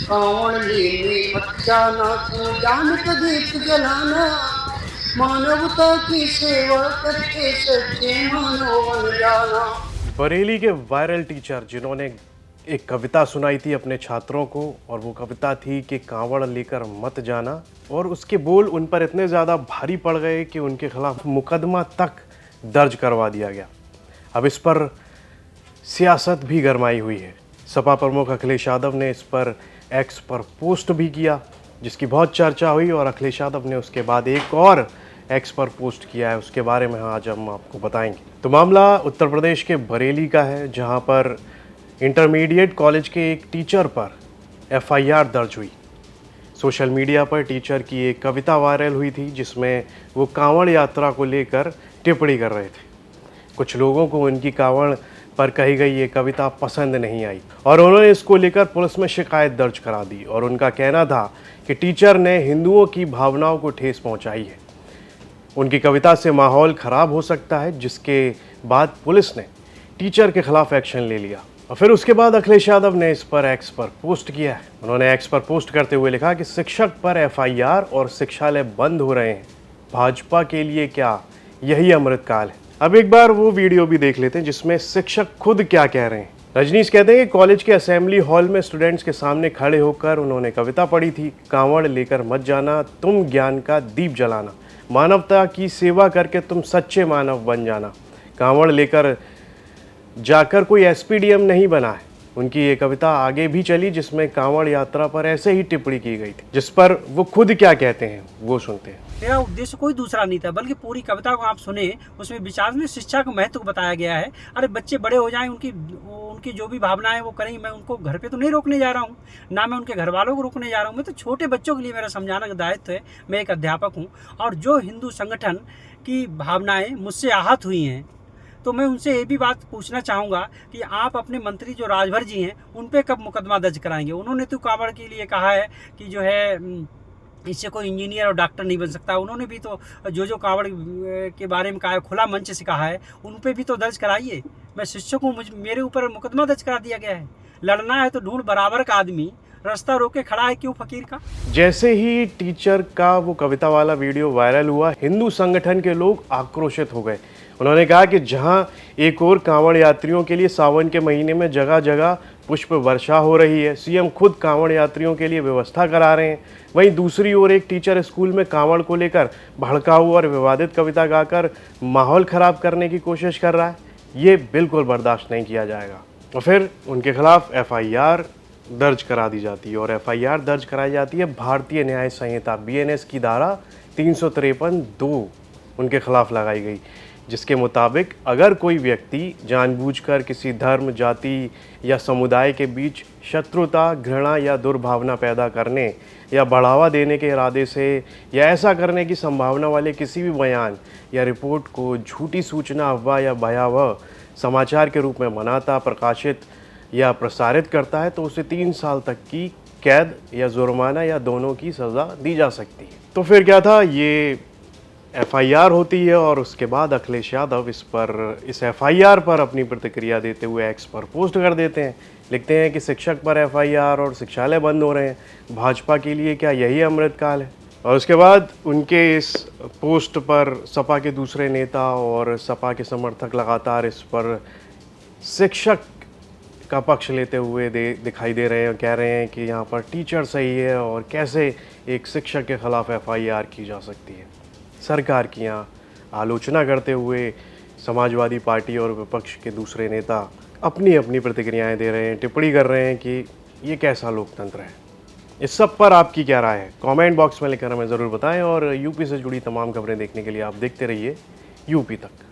कावड़ लेने मत जाना, तू जान का दीप जलाना, मानवता की सेवा करके सच्चे मानव बन जाना। बरेली के वायरल टीचर जिन्होंने एक कविता सुनाई थी अपने छात्रों को, और वो कविता थी कि कांवड़ लेकर मत जाना, और उसके बोल उन पर इतने ज़्यादा भारी पड़ गए कि उनके खिलाफ मुकदमा तक दर्ज करवा दिया गया। अब इस पर सियासत भी गरमाई हुई है। सपा प्रमुख अखिलेश यादव ने इस पर एक्स पर पोस्ट भी किया, जिसकी बहुत चर्चा हुई, और अखिलेश यादव ने उसके बाद एक और एक्स पर पोस्ट किया है। उसके बारे में आज हम आपको बताएंगे। तो मामला उत्तर प्रदेश के बरेली का है, जहां पर इंटरमीडिएट कॉलेज के एक टीचर पर एफआईआर दर्ज हुई। सोशल मीडिया पर टीचर की एक कविता वायरल हुई थी, जिसमें वो कांवड़ यात्रा को लेकर टिप्पणी कर रहे थे। कुछ लोगों को उनकी कांवड़ पर कही गई ये कविता पसंद नहीं आई, और उन्होंने इसको लेकर पुलिस में शिकायत दर्ज करा दी। और उनका कहना था कि टीचर ने हिंदुओं की भावनाओं को ठेस पहुंचाई है। उनकी कविता से माहौल खराब हो सकता है, जिसके बाद पुलिस ने टीचर के खिलाफ एक्शन ले लिया। और फिर उसके बाद अखिलेश यादव ने इस पर एक्स पर पोस्ट किया है। उन्होंने एक्स पर पोस्ट करते हुए लिखा कि शिक्षक पर एफआईआर और शिक्षालय बंद हो रहे हैं, भाजपा के लिए क्या यही अमृतकाल है। अब एक बार वो वीडियो भी देख लेते हैं, जिसमें शिक्षक खुद क्या कह रहे हैं। रजनीश कहते हैं कि कॉलेज के असेंबली हॉल में स्टूडेंट्स के सामने खड़े होकर उन्होंने कविता पढ़ी थी, कांवड़ लेकर मत जाना, तुम ज्ञान का दीप जलाना, मानवता की सेवा करके तुम सच्चे मानव बन जाना। कांवड़ लेकर जाकर कोई एसपीडीएम नहीं बना है। उनकी ये कविता आगे भी चली, जिसमें कांवड़ यात्रा पर ऐसे ही टिप्पणी की गई थी, जिस पर वो खुद क्या कहते हैं वो सुनते हैं। मेरा उद्देश्य कोई दूसरा नहीं था, बल्कि पूरी कविता को आप सुने, उसमें विचार में शिक्षा के महत्व को बताया गया है। अरे बच्चे बड़े हो जाएं, उनकी जो भी भावनाएं वो करें। मैं उनको घर पे तो नहीं रोकने जा रहा हूँ, ना मैं उनके घर वालों को रोकने जा रहा हूँ। मैं तो छोटे बच्चों के लिए मेरा समझाने का दायित्व है। मैं एक अध्यापक हूँ, और जो हिंदू संगठन की भावनाएं मुझसे आहत हुई हैं, तो मैं उनसे ये भी बात पूछना चाहूँगा कि आप अपने मंत्री जो राजभर जी हैं, उन पे कब मुकदमा दर्ज कराएंगे। उन्होंने तो कांवड़ के लिए कहा है कि जो है इससे कोई इंजीनियर और डॉक्टर नहीं बन सकता। उन्होंने भी तो जो कांवड़ के बारे में कहा है, खुला मंच से कहा है, उन पे भी तो दर्ज कराइए। मैं शिक्षक हूँ, मेरे ऊपर मुकदमा दर्ज करा दिया गया है। लड़ना है तो ढूंढ बराबर का आदमी, रास्ता रोके खड़ा है क्यों फकीर का। जैसे ही टीचर का वो कविता वाला वीडियो वायरल हुआ, हिंदू संगठन के लोग आक्रोशित हो गए। उन्होंने कहा कि जहां एक और कांवड़ यात्रियों के लिए सावन के महीने में जगह जगह पुष्प वर्षा हो रही है, सीएम खुद कांवड़ यात्रियों के लिए व्यवस्था करा रहे हैं, वहीं दूसरी ओर एक टीचर स्कूल में कांवड़ को लेकर भड़काऊ और विवादित कविता गाकर माहौल खराब करने की कोशिश कर रहा है। ये बिल्कुल बर्दाश्त नहीं किया जाएगा। और फिर उनके खिलाफ एफआईआर दर्ज करा दी जाती है, और एफआईआर दर्ज कराई जाती है भारतीय न्याय संहिता बीएनएस की धारा 353(2) उनके खिलाफ लगाई गई, जिसके मुताबिक अगर कोई व्यक्ति जानबूझकर किसी धर्म, जाति या समुदाय के बीच शत्रुता, घृणा या दुर्भावना पैदा करने या बढ़ावा देने के इरादे से या ऐसा करने की संभावना वाले किसी भी बयान या रिपोर्ट को झूठी सूचना, अफवाह या भयावह समाचार के रूप में मनाता, प्रकाशित या प्रसारित करता है, तो उसे 3 साल तक की कैद या जुर्माना या दोनों की सज़ा दी जा सकती है। तो फिर क्या था, ये एफआईआर होती है, और उसके बाद अखिलेश यादव इस एफआईआर पर अपनी प्रतिक्रिया देते हुए एक्स पर पोस्ट कर देते हैं। लिखते हैं कि शिक्षक पर एफआईआर और शिक्षालय बंद हो रहे हैं, भाजपा के लिए क्या यही अमृतकाल है। और उसके बाद उनके इस पोस्ट पर सपा के दूसरे नेता और सपा के समर्थक लगातार इस पर शिक्षक का पक्ष लेते हुए दिखाई दे रहे हैं, कह रहे हैं कि यहाँ पर टीचर सही है, और कैसे एक शिक्षक के खिलाफ एफआईआर की जा सकती है। सरकार की यहाँ आलोचना करते हुए समाजवादी पार्टी और विपक्ष के दूसरे नेता अपनी अपनी प्रतिक्रियाएं दे रहे हैं, टिप्पणी कर रहे हैं कि ये कैसा लोकतंत्र है। इस सब पर आपकी क्या राय है, कमेंट बॉक्स में लिखकर हमें ज़रूर बताएं, और यूपी से जुड़ी तमाम खबरें देखने के लिए आप देखते रहिए यूपी तक।